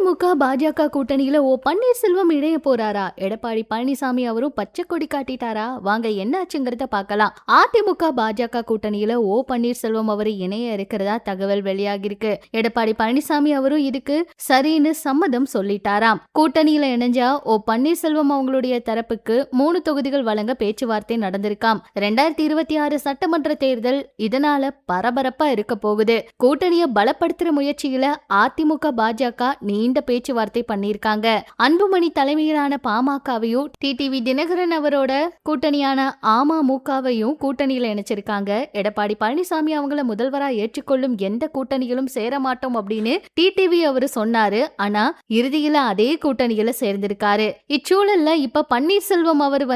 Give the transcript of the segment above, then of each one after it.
அதிமுக பாஜக கூட்டணியில பன்னீர்செல்வம் இணைய போறாரா? எடப்பாடி பழனிசாமி அவரும் பச்சை கொடி காட்டிட்டாரா? வாங்க என்ன ஆச்சுங்கிறத பார்க்கலாம். அதிமுக பாஜக கூட்டணியில பன்னீர்செல்வம் அவர் இணைய இருக்கிறதா தகவல் வெளியாகிருக்கு. எடப்பாடி பழனிசாமி அவரும் இதுக்கு சரின்னு சம்மதம் சொல்லிட்டாராம். கூட்டணியில இணைஞ்சா பன்னீர்செல்வம் அவங்களுடைய தரப்புக்கு 3 தொகுதிகள் வழங்க பேச்சுவார்த்தை நடந்திருக்காம். 2026 சட்டமன்ற தேர்தல் இதனால பரபரப்பா இருக்க போகுது. கூட்டணியை பலப்படுத்துற முயற்சியில அதிமுக பாஜக நீண்ட பேச்சுவார்த்தை பண்ணிருக்காங்க. அன்புமணி தலைமையிலான பாமகவையும் டிடிவி தினகரன் அவரோட கூட்டணியான அமமுகவையும் கூட்டணியில இணைச்சிருக்காங்க. எடப்பாடி பழனிசாமி அவங்கள முதல்வரா ஏற்றுக்கொள்ளும் எந்த கூட்டணியிலும் சேர மாட்டோம் அப்படின்னு டிடிவி அவரு சொன்னாரு. ஆனா இறுதியில அதே கூட்டணியில சேர்ந்திருக்காரு. இச்சூழல்ல இப்ப பன்னீர்செல்வம் அவர்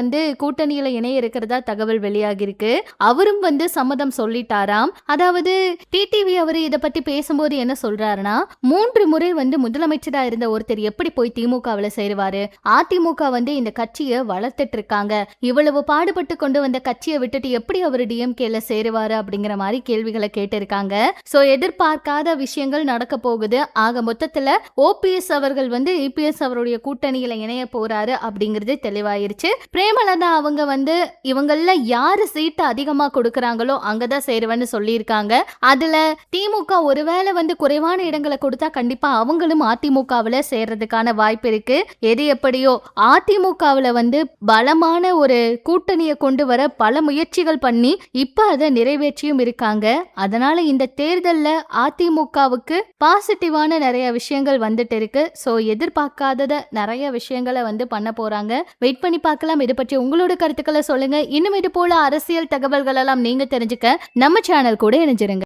கூட்டணியில இணைய இருக்கிறதா தகவல் வெளியாகிருக்கு. அவரும் சம்மதம் சொல்லிட்டாராம். அதாவது டிடிவி அவரு இத பத்தி பேசும்போது என்ன சொல்றாருன்னா, 3 முறை முதலமைச்சரா இருந்த ஒருத்தர் எப்படி போய் திமுகவுல சேருவாரு? அதிமுக இந்த கட்சியை வளர்த்துட்டு இருக்காங்க. இவ்வளவு பாடுபட்டு கொண்டு வந்த கட்சியை விட்டுட்டு எப்படி அவர் டிஎம்கேல சேருவாரு அப்படிங்கிற மாதிரி கேள்விகளை கேட்டிருக்காங்க. சோ எதிர்பார்க்காத விஷயங்கள் நடக்க போகுது. ஆக மொத்தத்துல ஓபிஎஸ் அவர்கள் இபிஎஸ் அவருடைய கூட்டணியில இணைய போறாரு அப்படிங்கிறது தெளிவாயிருச்சு. பிரேமலதா அவங்க இவங்கள யாரு சீட்டு அதிகமா கொடுக்கறாங்களோ அங்கதான் சேருவேன்னு சொல்லியிருக்காங்க. அதுல திமுக ஒருவேளை குறைவான இடங்களை கொடுத்தா கண்டிப்பா அவங்களும் அதிமுகவுல சேர்றதுக்கான வாய்ப்பு இருக்கு. எது எப்படியோ அதிமுகவுல பலமான ஒரு கூட்டணியை கொண்டு வர பல முயற்சிகள் பண்ணி இப்ப அதை நிறைவேற்றியும் இருக்காங்க. அதனால இந்த தேர்தல்ல அதிமுகவுக்கு பாசிட்டிவான நிறைய விஷயங்கள் வந்துட்டு இருக்கு. சோ எதிர்பார்க்காதத நிறைய விஷயங்களை பண்ண போறாங்க. வெயிட் பண்ணி பார்க்கலாம். இது பற்றி உங்களோட கருத்துக்களை சொல்லுங்க. இன்னும் இது போல அரசியல் தகவல்கள் எல்லாம் நீங்க தெரிஞ்சுக்க நம்ம சேனல் கூட இணைஞ்சிருங்க.